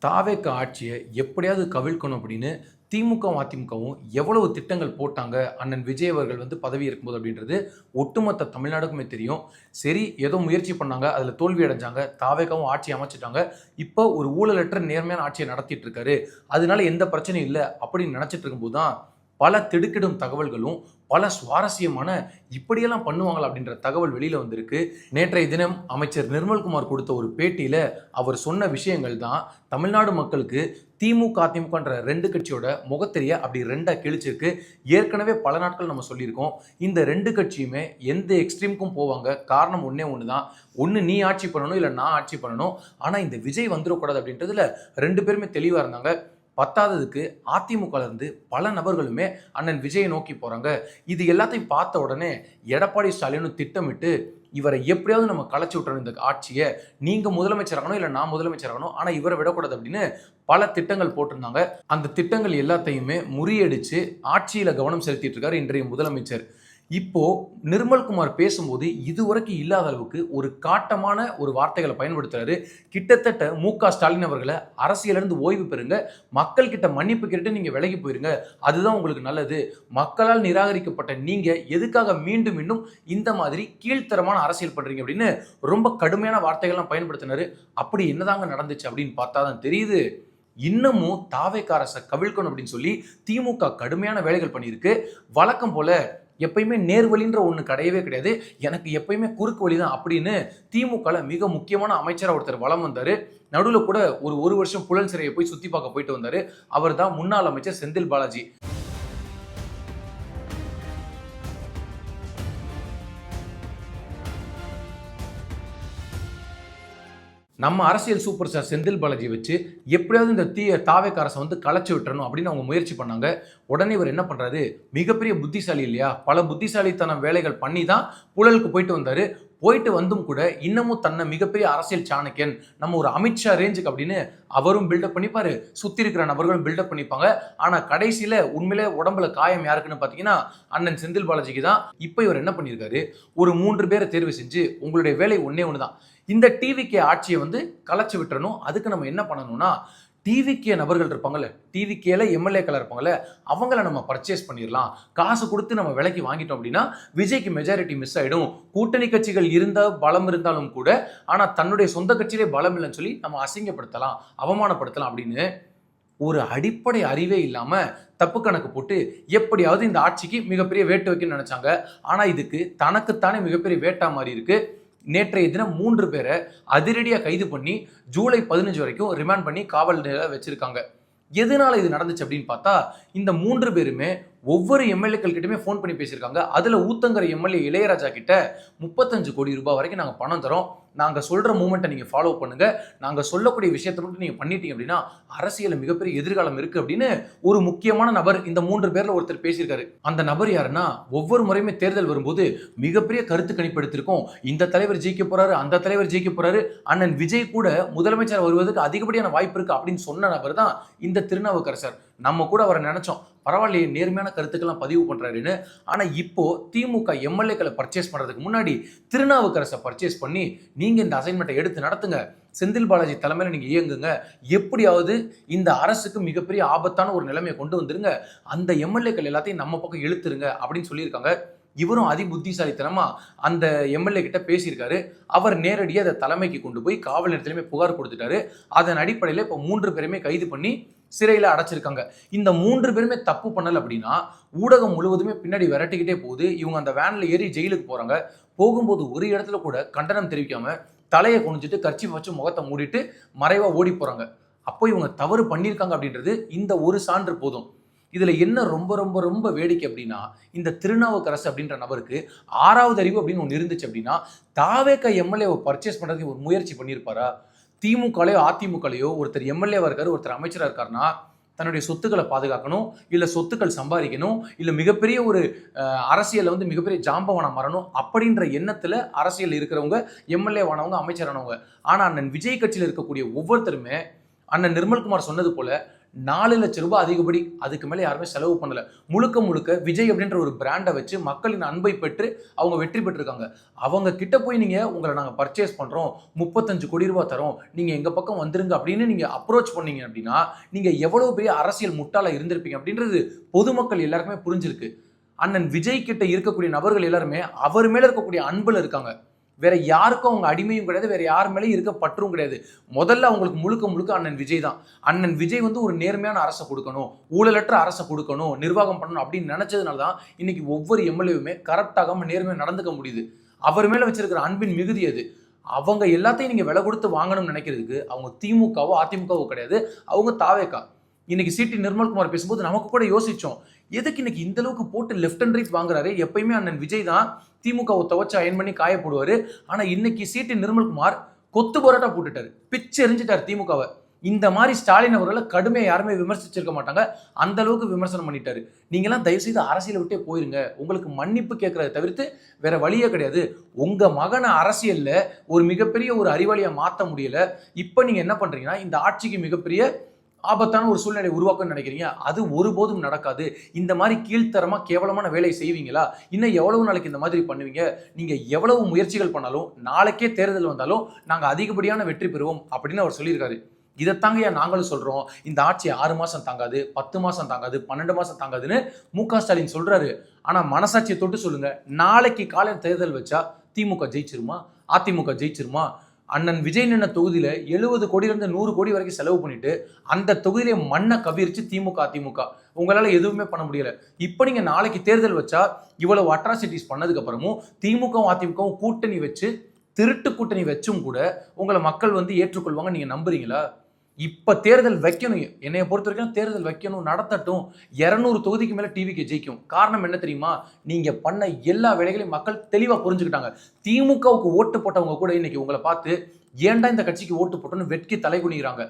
தாவேக ஆட்சியை எப்படியாவது கவிழ்க்கணும் அப்படின்னு திமுகவும் அதிமுகவும் எவ்வளவு திட்டங்கள் போட்டாங்க அண்ணன் விஜய் அவர்கள் பதவி இருக்கும்போது அப்படின்றது ஒட்டுமொத்த தமிழ்நாடுக்குமே தெரியும். சரி, ஏதோ முயற்சி பண்ணாங்க, அதில் தோல்வி அடைஞ்சாங்க, தாவேகவும் ஆட்சி அமைச்சிட்டாங்க. இப்போ ஒரு ஊழலற்ற நேர்மையான ஆட்சியை நடத்திட்டு இருக்காரு, அதனால எந்த பிரச்சனையும் இல்லை அப்படின்னு நினைச்சிட்டு இருக்கும்போது தான் பல திடுக்கிடும் தகவல்களும் பல சுவாரஸ்யமான இப்படியெல்லாம் பண்ணுவாங்களா அப்படின்ற தகவல் வெளியில வந்திருக்கு. நேற்றைய தினம் அமைச்சர் நிர்மல்குமார் கொடுத்த ஒரு பேட்டியில அவர் சொன்ன விஷயங்கள் தான் தமிழ்நாடு மக்களுக்கு திமுக அதிமுகன்ற ரெண்டு கட்சியோட முகத்தெரிய அப்படி ரெண்டா கிழிச்சிருக்கு. ஏற்கனவே பல நாட்கள் நம்ம சொல்லியிருக்கோம், இந்த ரெண்டு கட்சியுமே எந்த எக்ஸ்ட்ரீமுக்கும் போவாங்க. காரணம் ஒன்னே ஒன்று தான், ஒன்று நீ ஆட்சி பண்ணணும், இல்லை நான் ஆட்சி பண்ணணும். ஆனால் இந்த விஜய் வந்துடக்கூடாது அப்படின்றதுல ரெண்டு பேருமே தெளிவாக இருந்தாங்க. பத்தாததுக்கு அதிமுக இருந்து பல நபர்களுமே அண்ணன் விஜயை நோக்கி போறாங்க. இது எல்லாத்தையும் பார்த்த உடனே எடப்பாடி ஸ்டாலின் திட்டமிட்டு இவரை எப்படியாவது நம்ம களைச்சி விட்டுறோம், இந்த ஆட்சியை நீங்க முதலமைச்சர் ஆகணும், இல்லை நான் முதலமைச்சர் ஆகணும், ஆனா இவரை விடக்கூடாது அப்படின்னு பல திட்டங்கள் போட்டிருந்தாங்க. அந்த திட்டங்கள் எல்லாத்தையுமே முறியடிச்சு ஆட்சியில கவனம் செலுத்திட்டு இருக்காரு இன்றைய முதலமைச்சர். இப்போ நிர்மல்குமார் பேசும்போது இதுவரைக்கும் இல்லாத அளவுக்கு ஒரு காட்டமான ஒரு வார்த்தைகளை பயன்படுத்துறாரு. கிட்டத்தட்ட மு.க. ஸ்டாலின் அவர்களை அரசியலிருந்து ஓய்வு பெறுங்க, மக்கள் கிட்ட மன்னிப்பு கேட்டு நீங்க விலகி போயிருங்க, அதுதான் உங்களுக்கு நல்லது. மக்களால் நிராகரிக்கப்பட்ட நீங்க எதுக்காக மீண்டும் மீண்டும் இந்த மாதிரி கீழ்த்தரமான அரசியல் பண்றீங்க அப்படின்னு ரொம்ப கடுமையான வார்த்தைகள்லாம் பயன்படுத்தினாரு. அப்படி என்னதாங்க நடந்துச்சு அப்படின்னு பார்த்தா தான் தெரியுது, இன்னமும் தாவேக அரசை கவிழ்க்கணும் அப்படின்னு சொல்லி திமுக கடுமையான வேலைகள் பண்ணியிருக்கு. வழக்கம் போல எப்பயுமே நேர்வழின்ற ஒன்று கிடையவே கிடையாது, எனக்கு எப்பயுமே குறுக்கு வழி தான் அப்படின்னு திமுக மிக முக்கியமான அமைச்சராக ஒருத்தர் வலம் வந்தார். நடுவில் கூட ஒரு வருஷம் புழல் சிறையை போய் சுற்றி பார்க்க போயிட்டு வந்தார். அவர் தான் முன்னாள் அமைச்சர் செந்தில் பாலாஜி. நம்ம அரசியல் சூப்பர் ஸ்டார் செந்தில் பாலாஜி வச்சு எப்படியாவது இந்த தாவேக அரசை களைச்சி விட்டுறணும் அப்படின்னு அவங்க முயற்சி பண்ணாங்க. உடனே இவர் என்ன பண்றாரு, மிகப்பெரிய புத்திசாலி இல்லையா, பல புத்திசாலித்தன வேலைகள் பண்ணி தான் புழலுக்கு போயிட்டு வந்தாரு. போயிட்டு வந்தும் கூட இன்னமும் தன்னை மிகப்பெரிய அரசியல் சாணக்கியன், நம்ம ஒரு அமித்ஷா ரேஞ்சுக்கு அப்படின்னு அவரும் பில்டப் பண்ணிப்பாரு, சுத்தி இருக்கிற நபர்களும் பில்டப் பண்ணிப்பாங்க. ஆனா கடைசியில உண்மையிலே உடம்புல காயம் யாருக்குன்னு பாத்தீங்கன்னா அண்ணன் செந்தில் பாலாஜிக்கு தான். இப்போ இவர் என்ன பண்ணியிருக்காரு, ஒரு 3 பேரை தேர்வு செஞ்சு உங்களுடைய வேலை ஒன்னே ஒண்ணுதான், இந்த டிவிகே ஆட்சியை கலைச்சு விட்டுறணும். அதுக்கு நம்ம என்ன பண்ணணும்னா, டிவிகே நபர்கள் இருப்பாங்கல்ல, டிவிகேல எம்எல்ஏக்கள் இருப்பாங்கல்ல, அவங்கள நம்ம பர்ச்சேஸ் பண்ணிடலாம். காசு கொடுத்து நம்ம விலைக்கு வாங்கிட்டோம் அப்படின்னா விஜய்க்கு மெஜாரிட்டி மிஸ் ஆயிடும். கூட்டணி கட்சிகள் பலம் இருந்தாலும் கூட ஆனா தன்னுடைய சொந்த கட்சியிலே பலம் இல்லைன்னு சொல்லி நம்ம அசிங்கப்படுத்தலாம், அவமானப்படுத்தலாம் அப்படின்னு ஒரு அடிப்படை அறிவே இல்லாம தப்பு கணக்கு போட்டு எப்படியாவது இந்த ஆட்சிக்கு மிகப்பெரிய வேட்டு வைக்கணும்னு நினைச்சாங்க. ஆனா இதுக்கு தனக்குத்தானே மிகப்பெரிய வேட்டா மாதிரி இருக்கு. நேற்றைய தினம் 3 பேரை அதிரடியா கைது பண்ணி ஜூலை 15 வரைக்கும் ரிமாண்ட் பண்ணி காவல் நிலையத்தில் வச்சிருக்காங்க. எதனால இது நடந்துச்சு அப்படின்னு பார்த்தா, இந்த 3 பேருமே ஒவ்வொரு எம்எல்ஏக்கள் கிட்டயுமே ஃபோன் பண்ணி பேசியிருக்காங்க. அதுல ஊத்தங்கரை எம்எல்ஏ இளையராஜா கிட்ட 35 கோடி ரூபாய் வரைக்கும் நாங்க பணம் தரோம், நாங்க சொல்ற மூமெண்ட்டை நீங்க ஃபாலோ பண்ணுங்க, நாங்க சொல்லக்கூடிய விஷயத்தை மட்டும் நீங்க பண்ணிட்டீங்க அப்படின்னா அரசியல் மிகப்பெரிய எதிர்காலம் இருக்கு அப்படின்னு ஒரு முக்கியமான நபர் இந்த 3 பேர்ல ஒருத்தர் பேசியிருக்காரு. அந்த நபர் யாருன்னா, ஒவ்வொரு முறையுமே தேர்தல் வரும்போது மிகப்பெரிய கருத்து கணிப்பு எடுத்திருக்கோம், இந்த தலைவர் ஜெயிக்க போறாரு, அந்த தலைவர் ஜெயிக்க போறாரு, அண்ணன் விஜய் கூட முதலமைச்சர் வருவதற்கு அதிகப்படியான வாய்ப்பு இருக்கு அப்படின்னு சொன்ன நபர் தான் இந்த திருநாவுக்கரசர். நம்ம கூட அவரை நினைச்சோம், பரவாயில்லையே நேர்மையான கருத்துக்கெல்லாம் பதிவு பண்றாருன்னு. ஆனா இப்போ திமுக எம்எல்ஏக்களை பர்ச்சேஸ் பண்றதுக்கு முன்னாடி திருநாவுக்கரசை பர்ச்சேஸ் பண்ணி நீங்க இந்த அசைன்மெண்ட்டை எடுத்து நடத்துங்க, செந்தில் பாலாஜி தலைமையில நீங்க இயங்குங்க, எப்படியாவது இந்த அரசுக்கு மிகப்பெரிய ஆபத்தான ஒரு நிலைமையை கொண்டு வந்துருங்க, அந்த எம்எல்ஏக்கள் எல்லாத்தையும் நம்ம பக்கம் இழுத்துருங்க அப்படின்னு சொல்லியிருக்காங்க. இவரும் அதி புத்திசாலித்தனமா அந்த எம்எல்ஏ கிட்ட பேசியிருக்காரு. அவர் நேரடியாக அதை தலைமைக்கு கொண்டு போய் காவல் நிலையத்திலுமே புகார் கொடுத்துட்டாரு. அதன் அடிப்படையில் இப்போ 3 பேருமே கைது பண்ணி சிறையில் அடைச்சிருக்காங்க. இந்த 3 பேருமே தப்பு பண்ணல அப்படின்னா ஊடகம் முழுவதுமே பின்னாடி விரட்டிக்கிட்டே போகுது. இவங்க அந்த வேன்ல ஏறி ஜெயிலுக்கு போறாங்க. போகும்போது ஒரு இடத்துல கூட கண்டனம் தெரிவிக்காம தலையை குனிஞ்சிட்டு கர்ச்சீஃப் வச்சு முகத்தை மூடிட்டு மறைவா ஓடி போறாங்க. அப்போ இவங்க தவறு பண்ணியிருக்காங்க அப்படின்றது இந்த ஒரு சான்று போதும். இதுல என்ன ரொம்ப ரொம்ப ரொம்ப வேடிக்கை அப்படின்னா, இந்த திருநாவுக்கரசு அப்படின்ற நபருக்கு 6வது அறிவு அப்படின்னு ஒன்று இருந்துச்சு அப்படின்னா தாவேக எம்எல்ஏவை பர்ச்சேஸ் பண்றதுக்கு ஒரு முயற்சி பண்ணியிருப்பாரா? திமுகலையோ அதிமுகலையோ ஒருத்தர் எம்எல்ஏவா இருக்காரு, ஒருத்தர் அமைச்சராக இருக்காருன்னா தன்னுடைய சொத்துக்களை பாதுகாக்கணும், இல்லை சொத்துக்கள் சம்பாதிக்கணும், இல்லை மிகப்பெரிய ஒரு அரசியலில் மிகப்பெரிய ஜாம்பவானம் வரணும் அப்படின்ற எண்ணத்தில் அரசியல் இருக்கிறவங்க எம்எல்ஏவானவங்க, அமைச்சரானவங்க. ஆனால் அண்ணன் விஜய் கட்சியில் இருக்கக்கூடிய ஒவ்வொருத்தருமே அண்ணன் நிர்மல்குமார் சொன்னது போல 4 லட்சம் ரூபாய் அதிகப்படி, அதுக்கு மேல யாருமே செலவு பண்ணல. முழுக்க முழுக்க விஜய் அப்படின்ற ஒரு பிராண்டை வச்சு மக்களின் அன்பை பெற்று அவங்க வெற்றி பெற்றிருக்காங்க. அவங்க கிட்ட போய் நீங்க உங்களை நாங்க பர்ச்சேஸ் பண்றோம், 35 கோடி ரூபாய் தரோம், நீங்க எங்க பக்கம் வந்துருங்க அப்படின்னு நீங்க அப்ரோச் பண்ணீங்க அப்படின்னா நீங்க எவ்வளவு பெரிய அரசியல் முட்டாளா இருந்திருப்பீங்க அப்படின்றது பொதுமக்கள் எல்லாருக்குமே புரிஞ்சிருக்கு. அண்ணன் விஜய் கிட்ட இருக்கக்கூடிய நபர்கள் எல்லாருமே அவர் மேல இருக்கக்கூடிய அன்புல இருக்காங்க. வேற யாருக்கும் அவங்க அடிமையும் கிடையாது, வேற யார் மேலேயும் இருக்க பற்றும் கிடையாது. முதல்ல அவங்களுக்கு முழுக்க முழுக்க அண்ணன் விஜய் தான். அண்ணன் விஜய் வந்து ஒரு நேர்மையான அரசை கொடுக்கணும், ஊழலற்ற அரசை கொடுக்கணும், நிர்வாகம் பண்ணணும் அப்படின்னு நினைச்சதுனால தான் இன்னைக்கு ஒவ்வொரு எம்எல்ஏவுமே கரெக்டாகாம நேர்மையாக நடந்துக்க முடியுது. அவர் மேல வச்சிருக்கிற அன்பின் மிகுதி அது. அவங்க எல்லாத்தையும் நீங்க விலை கொடுத்து வாங்கணும்னு நினைக்கிறதுக்கு அவங்க திமுகவோ அதிமுகவோ கிடையாது, அவங்க தாவேக்கா. இன்னைக்கு சிடி நிர்மல்குமார் பேசும்போது நமக்கு கூட யோசிச்சோம், எதுக்கு இன்னைக்கு இந்த அளவுக்கு போட்டு லெஃப்ட் அண்ட் ரைட் வாங்குறாரு. எப்பயுமே அண்ணன் விஜய் தான் திமுகவை துவச்சு அயன் பண்ணி காய போடுவாரு. ஆனா இன்னைக்கு சிடி நிர்மல்குமார் கொத்து பரோட்டா போட்டுட்டாரு, பிச்சு எரிஞ்சிட்டாரு திமுகவை. இந்த மாதிரி ஸ்டாலின் அவர்களை கடுமையாக யாருமே விமர்சிச்சிருக்க மாட்டாங்க, அந்த அளவுக்கு விமர்சனம் பண்ணிட்டாரு. நீங்களாம் தயவு செய்து அரசியலை விட்டே போயிருங்க, உங்களுக்கு மன்னிப்பு கேட்கறத தவிர்த்து வேற வழியே கிடையாது. உங்க மகனை அரசியல்ல ஒரு மிகப்பெரிய ஒரு அறிவாளியா மாற்ற முடியல. இப்ப நீங்க என்ன பண்றீங்கன்னா இந்த ஆட்சிக்கு மிகப்பெரிய ஆபத்தான ஒரு சூழ்நிலை உருவாக்குன்னு நினைக்கிறீங்க, அது ஒருபோதும் நடக்காது. இந்த மாதிரி கீழ்த்தரமா கேவலமான வேலையை செய்வீங்களா? இன்னும் எவ்வளவு நாளைக்கு இந்த மாதிரி பண்ணுவீங்க? நீங்க எவ்வளவு முயற்சிகள் பண்ணாலும் நாளைக்கே தேர்தல் வந்தாலும் நாங்க அதிகப்படியான வெற்றி பெறுவோம் அப்படின்னு அவர் சொல்லியிருக்காரு. இதைத்தாங்க நாங்களும் சொல்றோம், இந்த ஆட்சி 6 மாசம் தாங்காது, 10 மாசம் தாங்காது, 12 மாசம் தாங்காதுன்னு மு.க. ஸ்டாலின் சொல்றாரு. ஆனா மனசாட்சியை தொட்டு சொல்லுங்க, நாளைக்கு காலையில் தேர்தல் வச்சா திமுக ஜெயிச்சிருமா? அதிமுக ஜெயிச்சிருமா? அண்ணன் விஜய் நின்ன தொகுதியில 70 கோடியிலிருந்து 100 கோடி வரைக்கும் செலவு பண்ணிட்டு அந்த தொகுதியில மண்ணை கவிரிச்சு திமுக அதிமுக உங்களால எதுவுமே பண்ண முடியல. இப்ப நீங்க நாளைக்கு தேர்தல் வச்சா இவ்வளவு அட்ராசிட்டிஸ் பண்ணதுக்கு அப்புறமும் திமுகவும் அதிமுகவும் கூட்டணி வச்சு திருட்டு கூட்டணி வச்சும் கூட உங்களை மக்கள் வந்து ஏற்றுக்கொள்வாங்க நீங்க நம்புறீங்களா? இப்ப தேர்தல் வைக்கணும், என்னைய பொறுத்த வரைக்கும் தேர்தல் வைக்கணும், நடத்தட்டும். 200 தொகுதிக்கு மேல டிவிக்கு ஜெயிக்கும். காரணம் என்ன தெரியுமா? நீங்க பண்ண எல்லா வேலைகளையும் மக்கள் தெளிவா புரிஞ்சுக்கிட்டாங்க. திமுகவுக்கு ஓட்டு போட்டவங்க கூட இன்னைக்கு உங்களை பார்த்து ஏன்டா இந்த கட்சிக்கு ஓட்டு போட்டோன்னு வெட்கி தலை குனிகிறாங்க.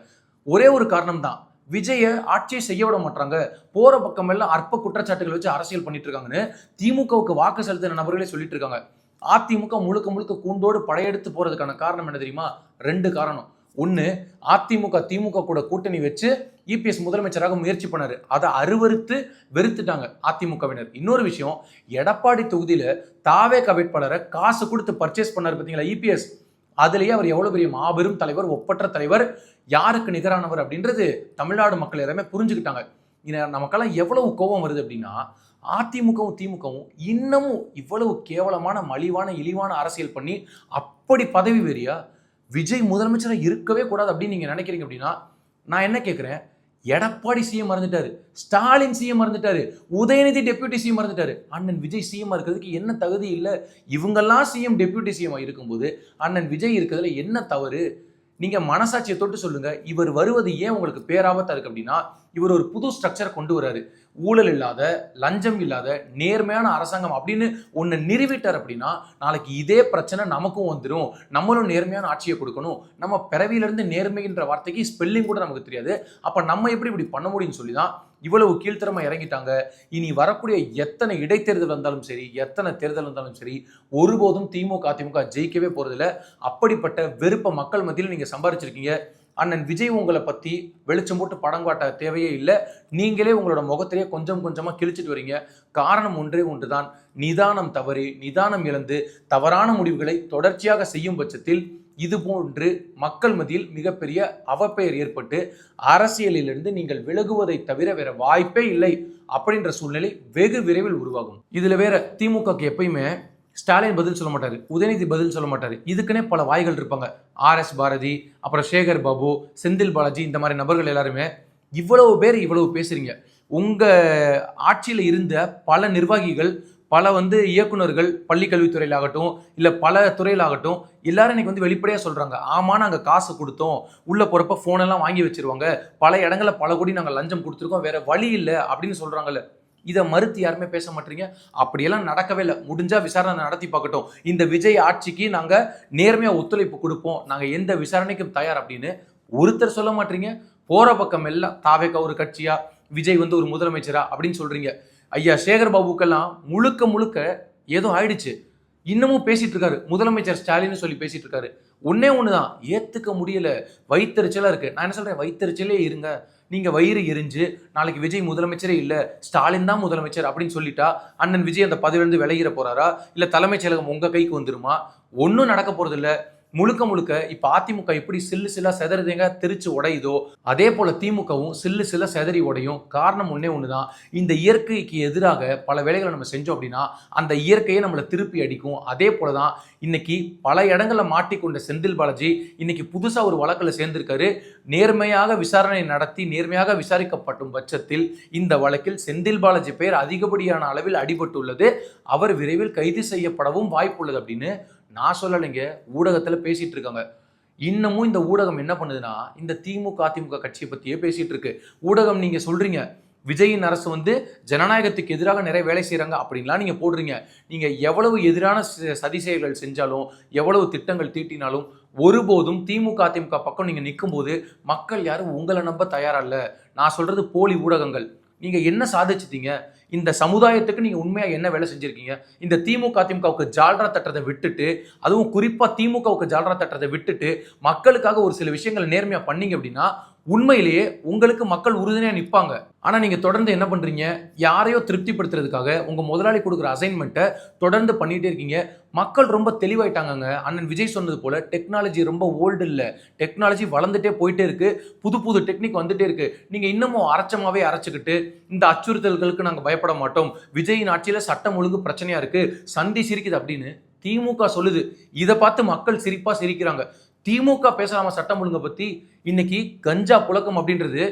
ஒரே ஒரு காரணம் தான், விஜய ஆட்சியை செய்ய விட மாட்டாங்க, போற பக்கம் எல்லாம் அற்ப குற்றச்சாட்டுகள் வச்சு அரசியல் பண்ணிட்டு இருக்காங்கன்னு திமுகவுக்கு வாக்கு செலுத்தின நபர்களே சொல்லிட்டு இருக்காங்க. அதிமுக முழுக்க முழுக்க கூண்டோடு படையெடுத்து போறதுக்கான காரணம் என்ன தெரியுமா? 2 காரணம். ஒன்னு, அதிமுக திமுக கூட கூட்டணி வச்சு இபிஎஸ் முதலமைச்சராக முயற்சி பண்ணாரு, அதை அருவருத்து வெறுத்துட்டாங்க அதிமுகவினர். இன்னொரு விஷயம், எடப்பாடி தொகுதியில தாவேக வேட்பாளரை காசு கொடுத்து பர்ச்சேஸ் பண்ணாரு பார்த்தீங்களா இபிஎஸ், அதுலயே அவர் எவ்வளவு பெரிய மாபெரும் தலைவர், ஒப்பற்ற தலைவர், யாருக்கு நிகரானவர் அப்படின்றது தமிழ்நாடு மக்கள் எல்லாமே புரிஞ்சுக்கிட்டாங்க. நமக்கெல்லாம் எவ்வளவு கோபம் வருது அப்படின்னா, அதிமுகவும் திமுகவும் இன்னமும் இவ்வளவு கேவலமான மலிவான இழிவான அரசியல் பண்ணி அப்படி பதவி வெறியா? விஜய் முதலமைச்சராக இருக்கவே கூடாது அப்படின்னு நீங்க நினைக்கிறீங்க அப்படின்னா நான் என்ன கேட்கிறேன், எடப்பாடி சிஎம் மறந்துட்டாரு, ஸ்டாலின் சிஎம் மறந்துட்டாரு, உதயநிதி டெப்யூட்டி சிஎம் மறந்துட்டாரு. அண்ணன் விஜய் சிஎம் இருக்கிறதுக்கு என்ன தகுதி இல்லை? இவங்கெல்லாம் சிஎம் டெப்யூட்டி சிஎம் இருக்கும்போது அண்ணன் விஜய் இருக்கிறதுல என்ன தவறு? நீங்க மனசாட்சியை தொட்டு சொல்லுங்க. இவர் வருவது ஏன் உங்களுக்கு பேராபத்தா இருக்கு அப்படின்னா, இவர் ஒரு புது ஸ்ட்ரக்சரை கொண்டு வராரு. ஊழல் இல்லாத, லஞ்சம் இல்லாத நேர்மையான அரசாங்கம் அப்படின்னு ஒன்னு நிறுவிட்டார் அப்படின்னா நாளைக்கு இதே பிரச்சனை நமக்கும் வந்துடும். நம்மளும் நேர்மையான ஆட்சியை கொடுக்கணும். நம்ம பிறவியிலிருந்து நேர்மைன்ற வார்த்தைக்கு ஸ்பெல்லிங் கூட நமக்கு தெரியாது. அப்ப நம்ம எப்படி இப்படி பண்ண முடியும்னு சொல்லிதான் இவ்வளவு கீழ்த்தரமா இறங்கிட்டாங்க. இனி வரக்கூடிய எத்தனை இடைத்தேர்தல் வந்தாலும் சரி, எத்தனை தேர்தல் வந்தாலும் சரி, ஒருபோதும் திமுக அதிமுக ஜெயிக்கவே போறதில்ல. அப்படிப்பட்ட வெறுப்ப மக்கள் மத்தியில் நீங்க சம்பாதிச்சிருக்கீங்க. அண்ணன் விஜய் உங்களை பத்தி வெளிச்சம் போட்டு படம் காட்ட தேவையே இல்லை. நீங்களே உங்களோட முகத்திலேயே கொஞ்சம் கொஞ்சமா கிழிச்சிட்டு வரீங்க. காரணம் ஒன்றே ஒன்றுதான், நிதானம் தவறி, நிதானம் இழந்து தவறான முடிவுகளை தொடர்ச்சியாக செய்யும் பட்சத்தில் இது போன்று மக்கள் மத்தியில் மிகப்பெரிய அவப்பெயர் ஏற்பட்டு அரசியலிலிருந்து நீங்கள் விலகுவதை தவிர வேற வாய்ப்பே இல்லை அப்படின்ற சூழ்நிலை வெகு விரைவில் உருவாகும். இதுல வேற திமுகக்கு எப்பயுமே ஸ்டாலின் பதில் சொல்ல மாட்டாரு, உதயநிதி பதில் சொல்ல மாட்டாரு. இதுக்குன்னே பல வாய்கள் இருப்பாங்க. ஆர்.எஸ். பாரதி, அப்புறம் சேகர் பாபு, செந்தில் பாலாஜி, இந்த மாதிரி நபர்கள் எல்லாருமே. இவ்வளவு பேர் இவ்வளவு பேசுறீங்க. உங்க ஆட்சியில் இருந்த பல நிர்வாகிகள், பல இயக்குநர்கள், பள்ளி கல்வித்துறையில் ஆகட்டும் இல்ல பல துறையில் ஆகட்டும், எல்லாரும் இன்னைக்கு வெளிப்படையா சொல்றாங்க, ஆமா நாங்க காசு கொடுத்தோம், உள்ள போறப்ப போன் எல்லாம் வாங்கி வச்சிருவாங்க, பல இடங்கள்ல பல கோடி நாங்க லஞ்சம் கொடுத்துருக்கோம், வேற வழி இல்லை அப்படின்னு சொல்றாங்கல்ல. இதை மறுத்து யாருமே பேச மாட்டீங்க. அப்படியெல்லாம் நடக்கவே இல்லை. முடிஞ்சா விசாரணை நடத்தி பார்க்கட்டும். இந்த விஜய் ஆட்சிக்கு நாங்க நேர்மையா ஒத்துழைப்பு கொடுப்போம், நாங்க எந்த விசாரணைக்கும் தயார் அப்படின்னு ஒருத்தர் சொல்ல மாட்டீங்க. போற பக்கம் எல்லாம் தாவேக ஒரு கட்சியா, விஜய் ஒரு முதலமைச்சரா அப்படின்னு சொல்றீங்க. ஐயா சேகர் பாபுக்கெல்லாம் முழுக்க முழுக்க ஏதோ ஆயிடுச்சு. இன்னமும் பேசிட்டு இருக்காரு. முதலமைச்சர் ஸ்டாலின் சொல்லி பேசிட்டு இருக்காரு. ஒண்ணே ஒண்ணுதான், ஏத்துக்க முடியல. வயித்தெரிச்சலா இருக்கு. நான் என்ன சொல்றேன், வயித்தெரிச்சலே இருங்க. நீங்க வயிறு எரிஞ்சு நாளைக்கு விஜய் முதலமைச்சரே இல்ல, ஸ்டாலின் தான் முதலமைச்சர் அப்படின்னு சொல்லிட்டா அண்ணன் விஜய் அந்த பதவியிலிருந்து விலகிற போறாரா, இல்ல தலைமைச் செயலகம் உங்க கைக்கு வந்துருமா? ஒன்னும் நடக்க போறது இல்ல. முழுக்க முழுக்க இப்ப அதிமுக எப்படி சில்லு சில்லா செதறதுங்க தெரிச்சு உடையுதோ அதே போல திமுகவும் சில்லு சில்லா செதறி உடையும். காரணம் ஒன்னே ஒண்ணுதான், இந்த இயற்கைக்கு எதிராக பல வேலைகளை நம்ம செஞ்சோம் அப்படின்னா அந்த இயற்கையை நம்மளை திருப்பி அடிக்கும். அதே போலதான் இன்னைக்கு பல இடங்கள்ல மாட்டிக்கொண்ட செந்தில் பாலாஜி இன்னைக்கு புதுசா ஒரு வழக்குல சேர்ந்திருக்காரு. நேர்மையாக விசாரணை நடத்தி நேர்மையாக விசாரிக்கப்படும் பட்சத்தில் இந்த வழக்கில் செந்தில் பாலாஜி பெயர் அதிகப்படியான அளவில் அடிபட்டுள்ளது. அவர் விரைவில் கைது செய்யப்படவும் வாய்ப்புள்ளது அப்படின்னு நான் சொல்லலைங்க, ஊடகத்துல பேசிட்டு இருக்காங்க. இன்னமும் இந்த ஊடகம் என்ன பண்ணுதுன்னா இந்த திமுக அதிமுக கட்சியை பத்தியே பேசிட்டு இருக்கு. ஊடகம் நீங்க சொல்றீங்க விஜயின் அரசு ஜனநாயகத்துக்கு எதிராக நிறைய வேலை செய்யறாங்க அப்படின்லாம் நீங்க போடுறீங்க. நீங்க எவ்வளவு எதிரான சதி செயல்கள் செஞ்சாலும் எவ்வளவு திட்டங்கள் தீட்டினாலும் ஒருபோதும் திமுக அதிமுக பக்கம் நீங்க நிற்கும் போது மக்கள் யாரும் உங்களை நம்ப தயாரா இல்ல. நான் சொல்றது போலி ஊடகங்கள். நீங்க என்ன சாதிச்சிட்டீங்க? இந்த சமுதாயத்துக்கு நீங்க உண்மையா என்ன வேலை செஞ்சிருக்கீங்க? இந்த திமுக அதிமுகவுக்கு ஜால்ரா தட்டுறதை விட்டுட்டு, அதுவும் குறிப்பா திமுகவுக்கு ஜால்ரா தட்டுறதை விட்டுட்டு மக்களுக்காக ஒரு சில விஷயங்கள் நேர்மையா பண்ணீங்க அப்படின்னா உண்மையிலேயே உங்களுக்கு மக்கள் உறுதுணையா நிற்பாங்க. ஆனா நீங்க தொடர்ந்து என்ன பண்றீங்க, யாரையோ திருப்திப்படுத்துறதுக்காக உங்க முதலாளி கொடுக்குற அசைன்மெண்ட்டை தொடர்ந்து பண்ணிட்டே இருக்கீங்க. மக்கள் ரொம்ப தெளிவாயிட்டாங்க. அண்ணன் விஜய் சொன்னது போல டெக்னாலஜி ரொம்ப ஓல்டு இல்ல, டெக்னாலஜி வளர்ந்துட்டே போயிட்டே இருக்கு, புது புது டெக்னிக் வந்துட்டே இருக்கு. நீங்க இன்னமும் அரைச்சமாவே அரைச்சுக்கிட்டு இந்த அச்சுறுத்தல்களுக்கு நாங்க பயப்பட மாட்டோம், விஜயின் ஆட்சியில சட்டம் ஒழுங்கு பிரச்சனையா இருக்கு, சந்தி சிரிக்குது அப்படின்னு திமுக சொல்லுது. இதை பார்த்து மக்கள் சிரிப்பா சிரிக்கிறாங்க. திமுக பேசலாமா சட்டம் ஒழுங்கை பத்தி? இன்னைக்கு கஞ்சா புழக்கம் அப்படின்றது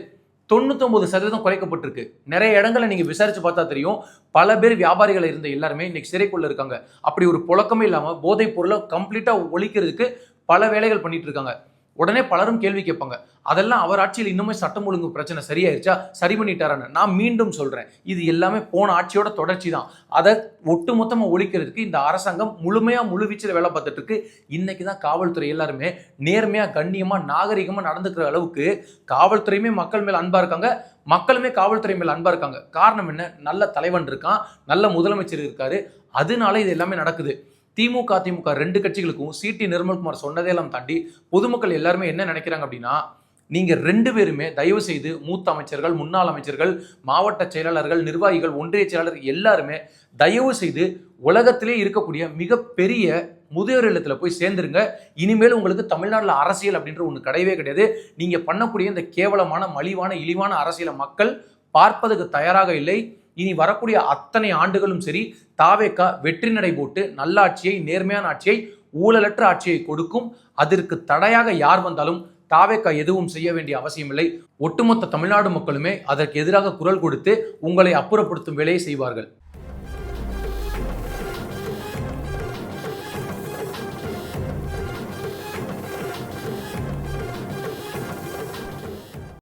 99% குறைக்கப்பட்டிருக்கு. நிறைய இடங்களை நீங்க விசாரிச்சு பார்த்தா தெரியும். பல பேர் வியாபாரிகள் இருந்த எல்லாருமே இன்னைக்கு சிறைக்குள்ள இருக்காங்க. அப்படி ஒரு புழக்கமே இல்லாம போதைப் பொருளை கம்ப்ளீட்டா ஒழிக்கிறதுக்கு பல வேலைகள் பண்ணிட்டு இருக்காங்க. உடனே பலரும் கேள்வி கேட்பாங்க, அதெல்லாம் அவர் ஆட்சியில் இன்னுமே சட்டம் ஒழுங்கு பிரச்சனை சரியாயிருச்சா, சரி பண்ணிட்டாரான்னு. நான் மீண்டும் சொல்றேன், இது எல்லாமே போன ஆட்சியோட தொடர்ச்சி தான். அதை ஒட்டுமொத்தமா ஒழிக்கிறதுக்கு இந்த அரசாங்கம் முழுமையா முழுவீச்சில் வேலை பார்த்துட்டு இருக்கு. இன்னைக்கு தான் காவல்துறை எல்லாருமே நேர்மையா கண்ணியமா நாகரிகமா நடந்துக்கிற அளவுக்கு காவல்துறையுமே மக்கள் மேல அன்பா இருக்காங்க, மக்களுமே காவல்துறை மேல அன்பா இருக்காங்க. காரணம் என்ன? நல்ல தலைவன் இருக்கான், நல்ல முதலமைச்சர் இருக்காரு, அதனால இது எல்லாமே நடக்குது. திமுக அதிமுக ரெண்டு கட்சிகளுக்கும் சிடி நிர்மல்குமார் சொன்னதெல்லாம் தாண்டி பொதுமக்கள் எல்லாருமே என்ன நினைக்கிறாங்க அப்படின்னா, நீங்க ரெண்டு பேருமே தயவு செய்து மூத்த அமைச்சர்கள், முன்னாள் அமைச்சர்கள், மாவட்ட செயலாளர்கள், நிர்வாகிகள், ஒன்றிய செயலாளர் எல்லாருமே தயவு செய்து உலகத்திலே இருக்கக்கூடிய மிகப்பெரிய முதியோர் இல்லத்துல போய் சேர்ந்துருங்க. இனிமேல் உங்களுக்கு தமிழ்நாட்டில் அரசியல் அப்படின்ற ஒன்று கிடையவே கிடையாது. நீங்க பண்ணக்கூடிய இந்த கேவலமான மலிவான இழிவான அரசியலை மக்கள் பார்ப்பதற்கு தயாராக இல்லை. இனி வரக்கூடிய அத்தனை ஆண்டுகளும் சரி, தாவேகா வெற்றி நடை போட்டு நல்லாட்சியை, நேர்மையான ஆட்சியை, ஊழலற்ற ஆட்சியை கொடுக்கும். அதற்கு தடையாக யார் வந்தாலும் தாவேகா எதுவும் செய்ய வேண்டிய அவசியமில்லை. ஒட்டுமொத்த தமிழ்நாடு மக்களுமே அதற்கு எதிராக குரல் கொடுத்து உங்களை அப்புறப்படுத்தும் வேலையை செய்வார்கள்.